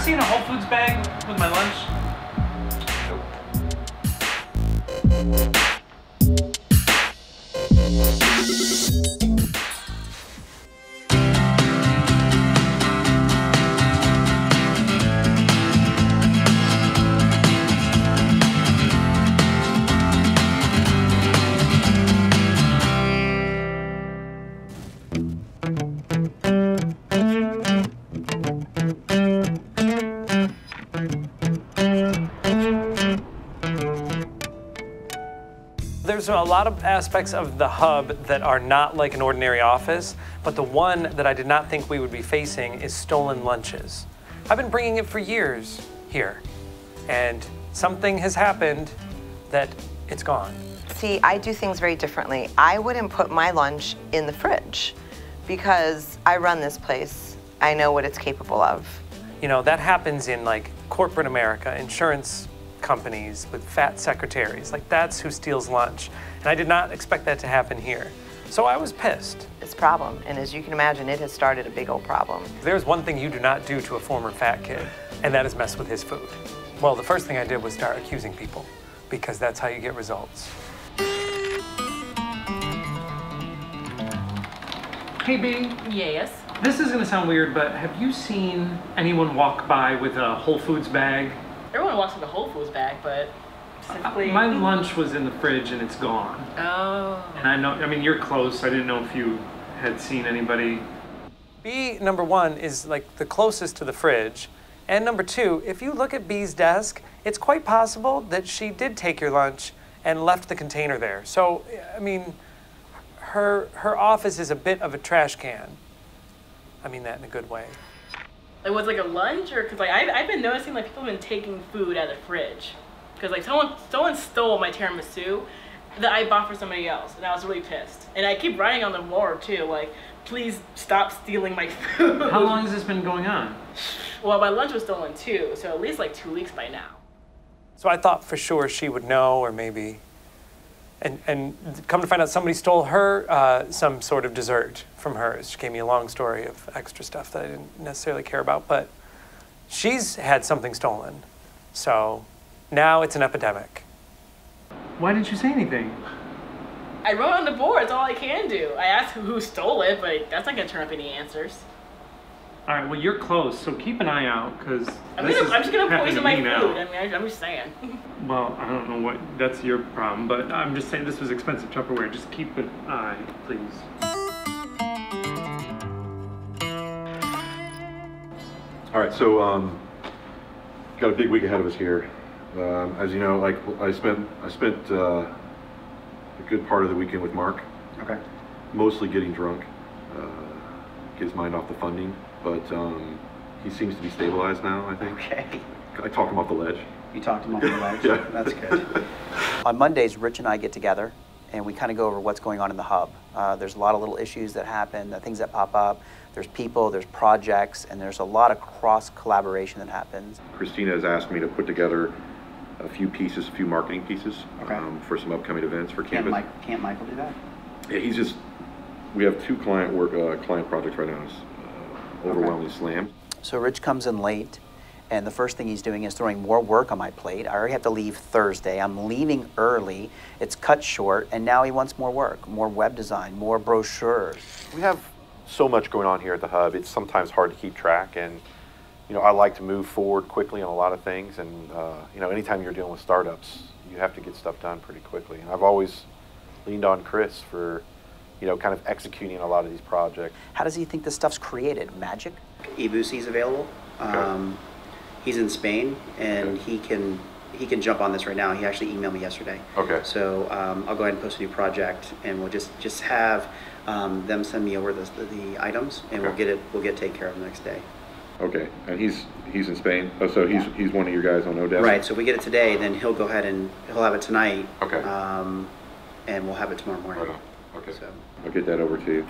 seen a Whole Foods bag with my lunch? There's a lot of aspects of the hub that are not like an ordinary office, but the one that I did not think we would be facing is stolen lunches. I've been bringing it for years here, and something has happened that it's gone. See, I do things very differently. I wouldn't put my lunch in the fridge because I run this place. I know what it's capable of. You know, that happens in like corporate America, insurance companies with fat secretaries. Like, that's who steals lunch. And I did not expect that to happen here. So I was pissed. It's a problem, and as you can imagine, it has started a big old problem. There's one thing you do not do to a former fat kid, and that is mess with his food. Well, the first thing I did was start accusing people, because that's how you get results. Hey, B. Yes? This is gonna sound weird, but have you seen anyone walk by with a Whole Foods bag? Everyone walks with a Whole Foods bag, but specifically... My lunch was in the fridge and it's gone. Oh. And I know, I mean, you're close. I didn't know if you had seen anybody. B, number one, is like the closest to the fridge. And number two, if you look at B's desk, it's quite possible that she did take your lunch and left the container there. So, I mean, her office is a bit of a trash can. I mean that in a good way. It was like a lunch, or because like I've been noticing like people have been taking food out of the fridge, because like someone stole my tiramisu that I bought for somebody else, and I was really pissed. And I keep writing on the board too, like, please stop stealing my food. How long has this been going on? Well, my lunch was stolen too, so at least like 2 weeks by now. So I thought for sure she would know, or maybe. And come to find out, somebody stole her some sort of dessert from hers. She gave me a long story of extra stuff that I didn't necessarily care about, but she's had something stolen. So now it's an epidemic. Why didn't you say anything? I wrote on the board, it's all I can do. I asked who stole it, but that's not gonna turn up any answers. All right, well, you're close, so keep an eye out, because I'm just gonna poison my food. I mean, I'm just saying. Well, I don't know what, that's your problem, but I'm just saying this was expensive Tupperware. Just keep an eye, please. All right, so got a big week ahead of us here. As you know, like I spent a good part of the weekend with Mark. Okay. Mostly getting drunk, get his mind off the funding, but he seems to be stabilized now, I think. Okay. I talked him off the ledge. You talked him off the ledge? Yeah. That's good. On Mondays, Rich and I get together and we kind of go over what's going on in the hub. There's a lot of little issues that happen, things that pop up. There's people, there's projects, and there's a lot of cross-collaboration that happens. Christina has asked me to put together a few marketing pieces, okay, for some upcoming events for Canvas. Can't Michael do that? Yeah, we have two client projects right now. It's overwhelmingly slammed. So Rich comes in late, and the first thing he's doing is throwing more work on my plate. I already have to leave Thursday. I'm leaving early. It's cut short, and now he wants more work, more web design, more brochures. We have so much going on here at the hub. It's sometimes hard to keep track, and I like to move forward quickly on a lot of things, and anytime you're dealing with startups, you have to get stuff done pretty quickly. And I've always leaned on Chris for kind of executing a lot of these projects. How does he think this stuff's created? Magic? Ibusi's available. Okay. He's in Spain, and he can jump on this right now. He actually emailed me yesterday. Okay. So I'll go ahead and post a new project, and we'll just have them send me over the items, and okay, we'll get taken care of the next day. Okay, and he's in Spain. Oh, so he's one of your guys on Odessa. Right. So we get it today, then he'll go ahead and he'll have it tonight. Okay. And we'll have it tomorrow morning. Right on. Okay. So I'll get that over to you.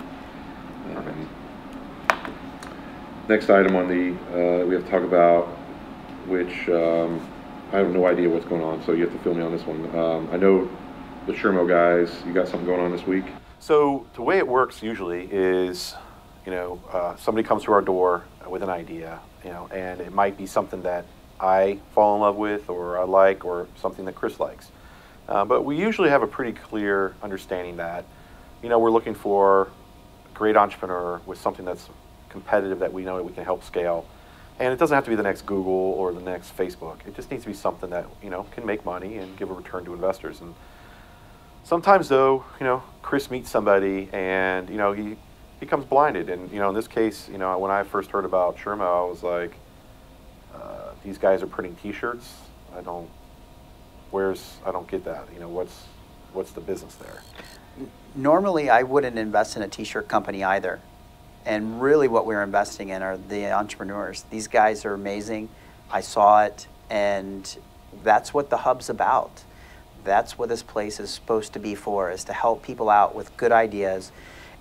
Next item on we have to talk about, which I have no idea what's going on, so you have to fill me on this one. I know the Schermo guys, you got something going on this week? So the way it works usually is, somebody comes to our door with an idea, you know, and it might be something that I fall in love with, or I like, or something that Chris likes. But we usually have a pretty clear understanding that, you know, we're looking for a great entrepreneur with something that's competitive that we know that we can help scale. And it doesn't have to be the next Google or the next Facebook. It just needs to be something that, you know, can make money and give a return to investors. And sometimes, though, you know, Chris meets somebody and, you know, he becomes blinded. And, you know, in this case, you know, when I first heard about Schermo, I was like, these guys are printing T-shirts. I don't get that. You know, what's the business there? Normally, I wouldn't invest in a T-shirt company either. And really what we're investing in are the entrepreneurs. These guys are amazing. I saw it, and that's what the hub's about. That's what this place is supposed to be for, is to help people out with good ideas.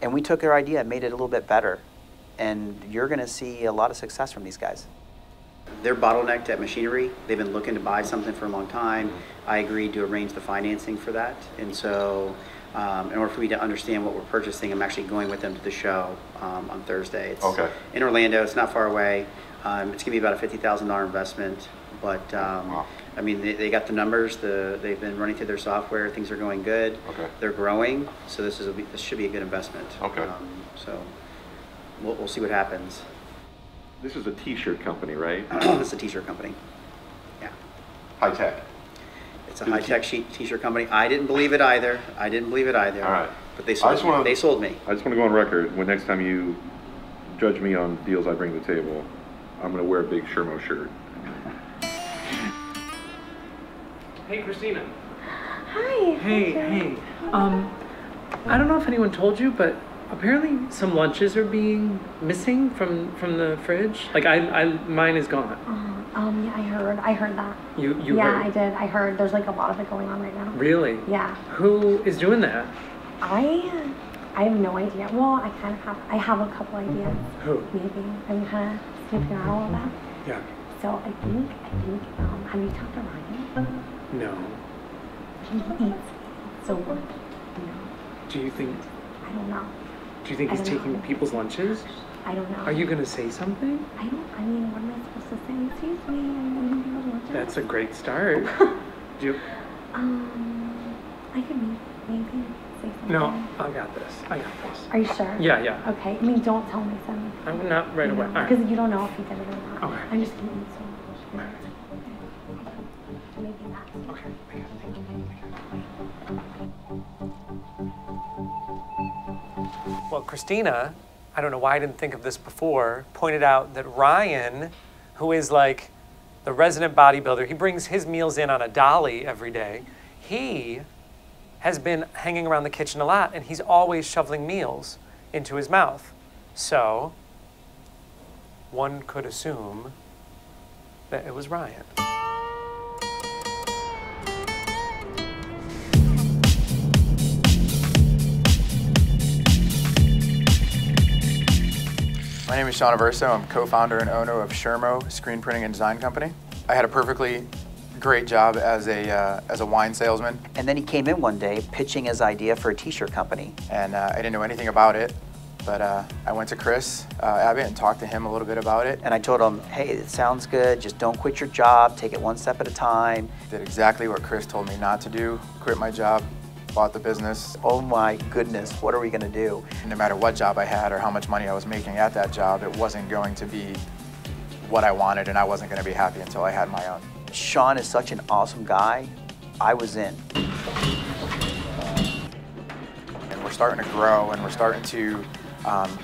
And we took their idea and made it a little bit better. And you're gonna see a lot of success from these guys. They're bottlenecked at machinery. They've been looking to buy something for a long time. I agreed to arrange the financing for that. And so in order for me to understand what we're purchasing, I'm actually going with them to the show on Thursday. It's in Orlando. It's not far away. It's going to be about a $50,000 investment. But, I mean, they got the numbers. They've been running through their software. Things are going good. They're growing. So this should be a good investment. So we'll see what happens. This is a T-shirt company, right? This is a T-shirt company. Yeah. High tech. It's a high-tech T-shirt company. I didn't believe it either. All right. But they sold me. They sold me. I just want to go on record. When next time you judge me on deals I bring to the table, I'm going to wear a big Shirmo shirt. Hey, Christina. Hi. Hey. I don't know if anyone told you, but apparently some lunches are being missing from the fridge. Like mine is gone. Yeah, I heard that. You yeah, heard? I did. I heard there's like a lot of it going on right now. Really? Yeah. Who is doing that? I have no idea. Well, I have a couple ideas. Who? Maybe. I'm kind of sniffing out all of that. Yeah. So I think, have you talked to Ryan? No. He eats so good. Do you think? I don't know. Do you think he's taking people's lunches? I don't know. Are you gonna say something? I mean, what am I supposed to say? Excuse me, I'm eating people's lunches. That's a great start. Do you? I could maybe say something. No, I got this. Are you sure? Yeah. Okay. I mean, don't tell my son. I'm not right away. Because you don't know if he did it or not. Okay. I'm just kidding. So maybe that. Okay. Well, Christina, I don't know why I didn't think of this before, pointed out that Ryan, who is like the resident bodybuilder, he brings his meals in on a dolly every day. He has been hanging around the kitchen a lot, and he's always shoveling meals into his mouth. So one could assume that it was Ryan. My name is Sean Averso. I'm co-founder and owner of Schermo Screen Printing and Design Company. I had a perfectly great job as a wine salesman. And then he came in one day pitching his idea for a T-shirt company. And I didn't know anything about it, but I went to Chris Abbott and talked to him a little bit about it. And I told him, hey, it sounds good. Just don't quit your job. Take it one step at a time. Did exactly what Chris told me not to do. Quit my job, bought the business. Oh my goodness, what are we gonna do? No matter what job I had or how much money I was making at that job, it wasn't going to be what I wanted, and I wasn't gonna be happy until I had my own. Sean is such an awesome guy. I was in. And we're starting to grow, and we're starting to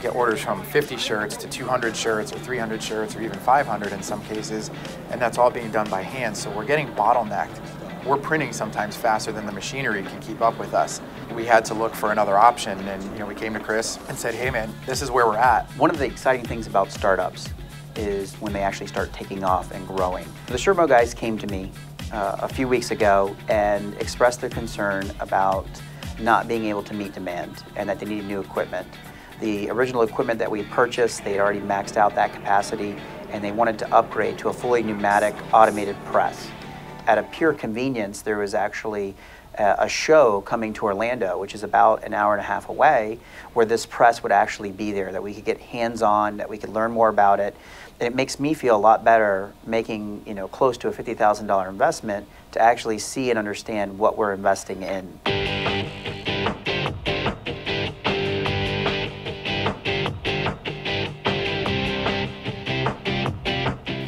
get orders from 50 shirts to 200 shirts or 300 shirts or even 500 in some cases, and that's all being done by hand, so we're getting bottlenecked. We're printing sometimes faster than the machinery can keep up with us. We had to look for another option, and we came to Chris and said, hey man, this is where we're at. One of the exciting things about startups is when they actually start taking off and growing. The Shirmo guys came to me a few weeks ago and expressed their concern about not being able to meet demand and that they needed new equipment. The original equipment that we purchased, they had already maxed out that capacity, and they wanted to upgrade to a fully pneumatic automated press. At a pure convenience, there was actually a show coming to Orlando, which is about an hour and a half away, where this press would actually be there, that we could get hands-on, that we could learn more about it. And it makes me feel a lot better making, you know, close to a $50,000 investment to actually see and understand what we're investing in.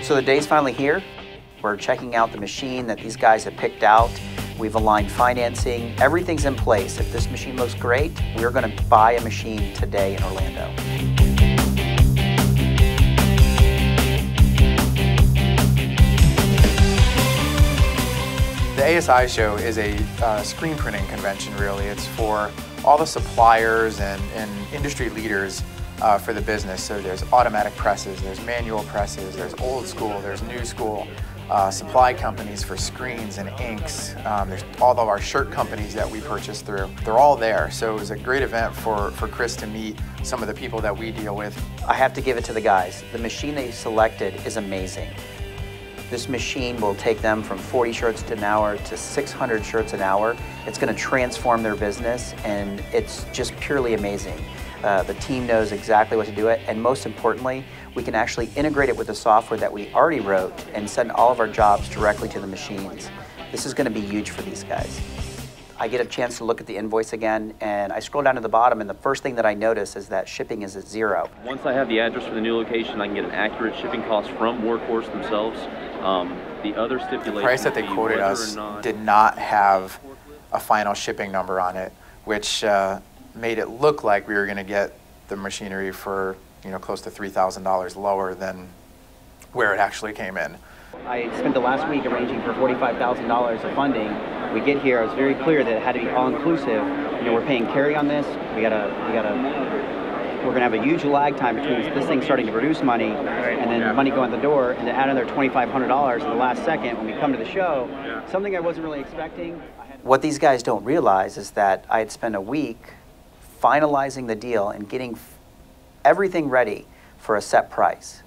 So the day's finally here. We're checking out the machine that these guys have picked out. We've aligned financing. Everything's in place. If this machine looks great, we're going to buy a machine today in Orlando. The ASI show is a screen printing convention, really. It's for all the suppliers and industry leaders for the business. So there's automatic presses, there's manual presses, there's old school, there's new school, supply companies for screens and inks. There's all of our shirt companies that we purchase through. They're all there. So it was a great event for Chris to meet some of the people that we deal with. I have to give it to the guys. The machine they selected is amazing. This machine will take them from 40 shirts an hour to 600 shirts an hour. It's going to transform their business, and it's just purely amazing. The team knows exactly what to do it, and most importantly, we can actually integrate it with the software that we already wrote and send all of our jobs directly to the machines. This is going to be huge for these guys. I get a chance to look at the invoice again, and I scroll down to the bottom, and the first thing that I notice is that shipping is at 0. Once I have the address for the new location, I can get an accurate shipping cost from Workhorse themselves. The other stipulation, the price that they quoted us did not have a final shipping number on it, which made it look like we were going to get the machinery for, you know, close to $3,000 lower than where it actually came in. I spent the last week arranging for $45,000 of funding. We get here, I was very clear that it had to be all-inclusive. You know, we're paying carry on this. We're gonna have a huge lag time between this thing starting to produce money and then the money going out the door, and to add another $2,500 in the last second when we come to the show. Something I wasn't really expecting. What these guys don't realize is that I had spent a week finalizing the deal and getting everything ready for a set price.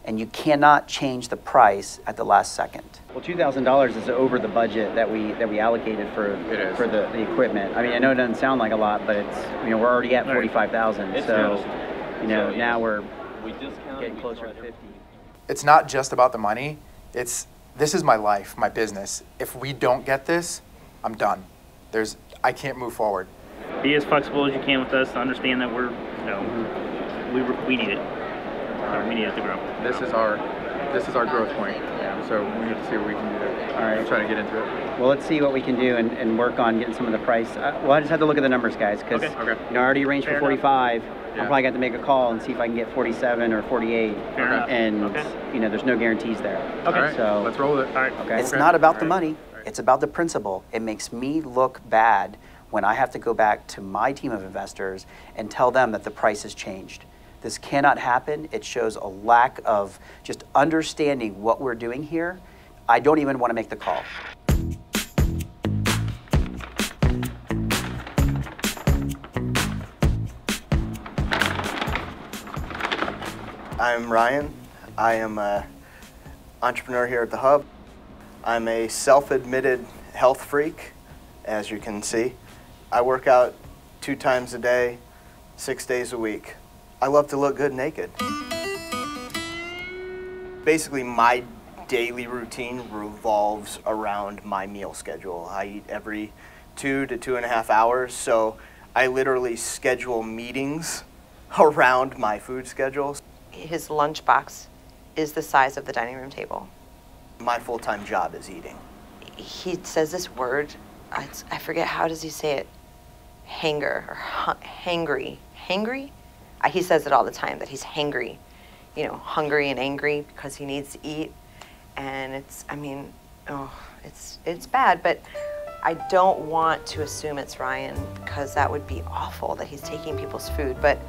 And you cannot change the price at the last second. Well, $2,000 is over the budget that we allocated for the equipment. I mean, I know it doesn't sound like a lot, but it's, you know, we're already at 45,000. So, you know, now we're getting closer to 50. It's not just about the money. This is my life, my business. If we don't get this, I'm done. I can't move forward. Be as flexible as you can with us to understand that we're, you know, we need it. We need it to grow. This is our growth point. So we need to see what we can do there. All right, I'm trying to get into it. Well, let's see what we can do and work on getting some of the price. Well, I just have to look at the numbers, guys, because you know, I already arranged for 45. Yeah. I'm probably going to make a call and see if I can get 47 or 48. And you know, there's no guarantees there. Okay. Right. So let's roll with it. All right. Okay. It's not about the money. It's about the principle. It makes me look bad when I have to go back to my team of investors and tell them that the price has changed. This cannot happen. It shows a lack of just understanding what we're doing here. I don't even want to make the call. I'm Ryan. I am an entrepreneur here at the Hub. I'm a self-admitted health freak, as you can see. I work out 2 times a day, 6 days a week. I love to look good naked. Basically, my daily routine revolves around my meal schedule. I eat every 2 to 2.5 hours, so I literally schedule meetings around my food schedule. His lunchbox is the size of the dining room table. My full-time job is eating. He says this word, I forget, how does he say it? Hanger or hangry. Hangry? He says it all the time, that he's hangry, you know, hungry and angry because he needs to eat. And it's, I mean, it's bad, but I don't want to assume it's Ryan, because that would be awful that he's taking people's food. But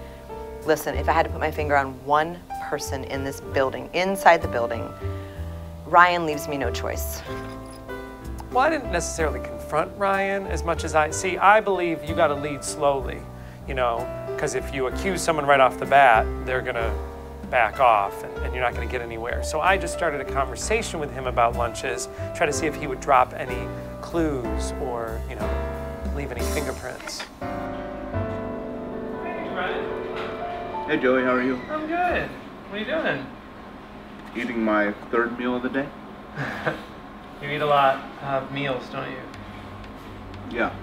listen, if I had to put my finger on one person in this building, inside the building, Ryan leaves me no choice. Well, I didn't necessarily confront Ryan as much as I believe you got to lead slowly, you know, because if you accuse someone right off the bat, they're gonna back off and you're not going to get anywhere. So I just started a conversation with him about lunches, try to see if he would drop any clues or, you know, leave any fingerprints. Hey Joey, how are you? I'm good. What are you doing? Eating my third meal of the day. You eat a lot of meals, don't you? Yeah.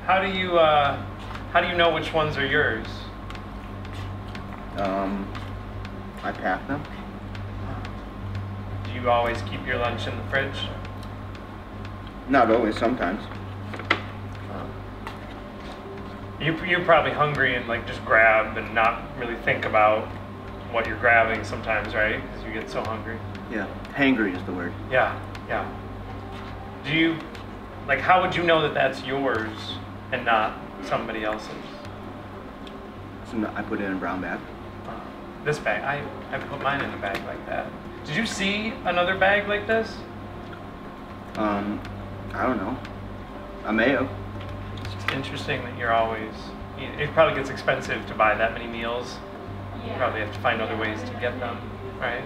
How do you know which ones are yours? I pack them. Do you always keep your lunch in the fridge? Not always, sometimes. You're probably hungry and like just grab and not really think about what you're grabbing sometimes, right? Because you get so hungry. Yeah, hangry is the word. Yeah, yeah. Do you, like, how would you know that that's yours and not somebody else's? So I put it in a brown bag. This bag, I put mine in a bag like that. Did you see another bag like this? I don't know. I may have. It's just interesting that you're always, it probably gets expensive to buy that many meals. You probably have to find other ways to get them, right?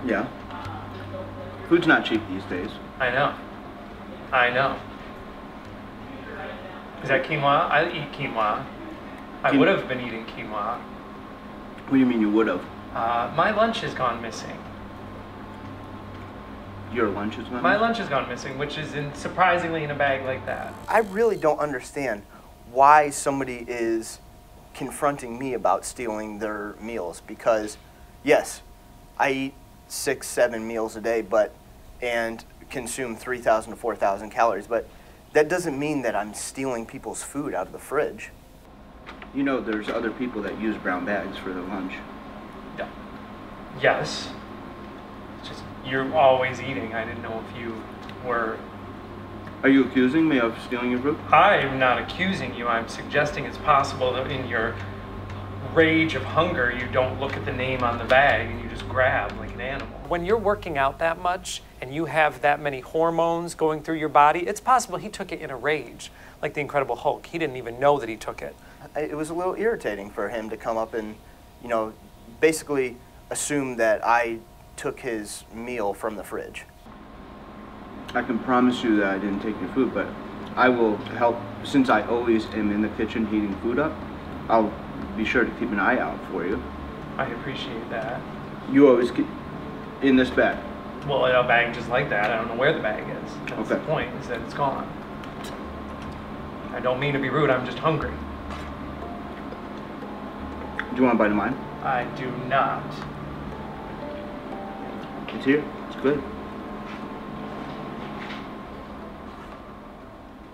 Yeah. Food's not cheap these days. I know. I know. Is that quinoa? I eat quinoa. I would have been eating quinoa. What do you mean you would have? My lunch has gone missing. Your lunch has gone My missing? lunch has gone missing, which is surprisingly in a bag like that. I really don't understand why somebody is confronting me about stealing their meals, because yes, I eat 6-7 meals a day and consume 3,000 to 4,000 calories, but that doesn't mean that I'm stealing people's food out of the fridge. You know there's other people that use brown bags for their lunch. Yeah. Yes. It's just, you're always eating. I didn't know if you were... Are you accusing me of stealing your food? I'm not accusing you. I'm suggesting it's possible that in your rage of hunger, you don't look at the name on the bag and you just grab like an animal. When you're working out that much and you have that many hormones going through your body, it's possible he took it in a rage, like the Incredible Hulk. He didn't even know that he took it. It was a little irritating for him to come up and, you know, basically assume that I took his meal from the fridge. I can promise you that I didn't take your food, but I will help. Since I always am in the kitchen heating food up, I'll be sure to keep an eye out for you. I appreciate that. You always keep in this bag. Well, in a bag just like that, I don't know where the bag is. That's Okay. the point, is that it's gone. I don't mean to be rude, I'm just hungry. Do you want to bite of mine? I do not. It's here. It's good.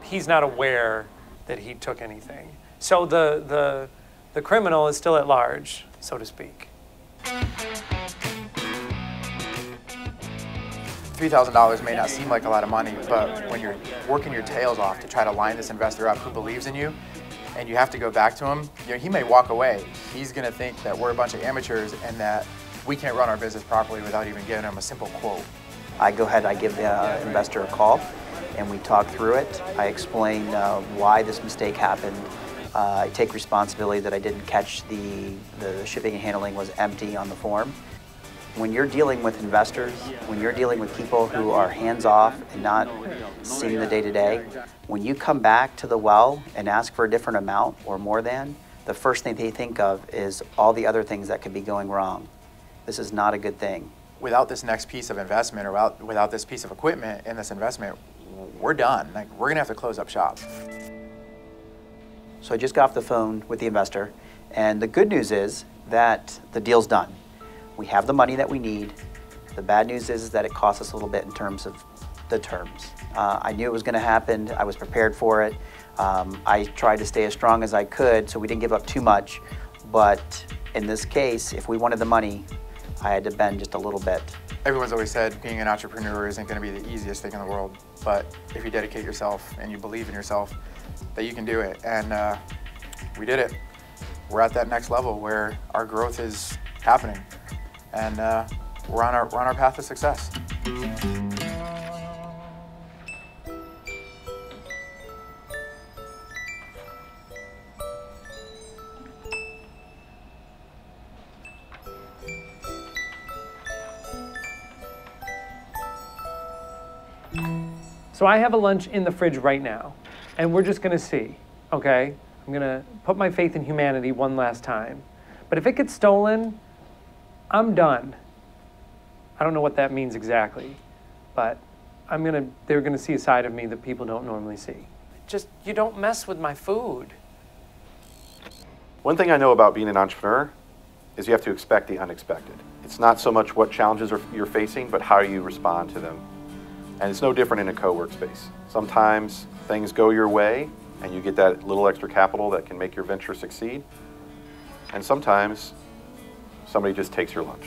He's not aware that he took anything. So the criminal is still at large, so to speak. $3,000 may not seem like a lot of money, but when you're working your tails off to try to line this investor up who believes in you, and you have to go back to him, you know, he may walk away. He's gonna think that we're a bunch of amateurs and that we can't run our business properly without even giving him a simple quote. I go ahead, I give the investor a call, and we talk through it. I explain why this mistake happened. I take responsibility that I didn't catch the shipping and handling was empty on the form. When you're dealing with investors, when you're dealing with people who are hands-off and not seeing the day-to-day, when you come back to the well and ask for a different amount or more than, the first thing they think of is all the other things that could be going wrong. This is not a good thing. Without this next piece of investment or without this piece of equipment in this investment, we're done. Like, we're gonna have to close up shop. So I just got off the phone with the investor, and the good news is that the deal's done. We have the money that we need. The bad news is that it costs us a little bit in terms of the terms. I knew it was going to happen. I was prepared for it. I tried to stay as strong as I could, so we didn't give up too much. But in this case, if we wanted the money, I had to bend just a little bit. Everyone's always said being an entrepreneur isn't going to be the easiest thing in the world, but if you dedicate yourself and you believe in yourself, that you can do it. And we did it. We're at that next level where our growth is happening, and we're on our path to success. So I have a lunch in the fridge right now, and we're just gonna see, okay? I'm gonna put my faith in humanity one last time. But if it gets stolen, I'm done. I don't know what that means exactly, but they're gonna see a side of me that people don't normally see. Just, you don't mess with my food. One thing I know about being an entrepreneur is you have to expect the unexpected. It's not so much what challenges you're facing, but how you respond to them. And it's no different in a co-work space. Sometimes things go your way and you get that little extra capital that can make your venture succeed. And sometimes somebody just takes your lunch.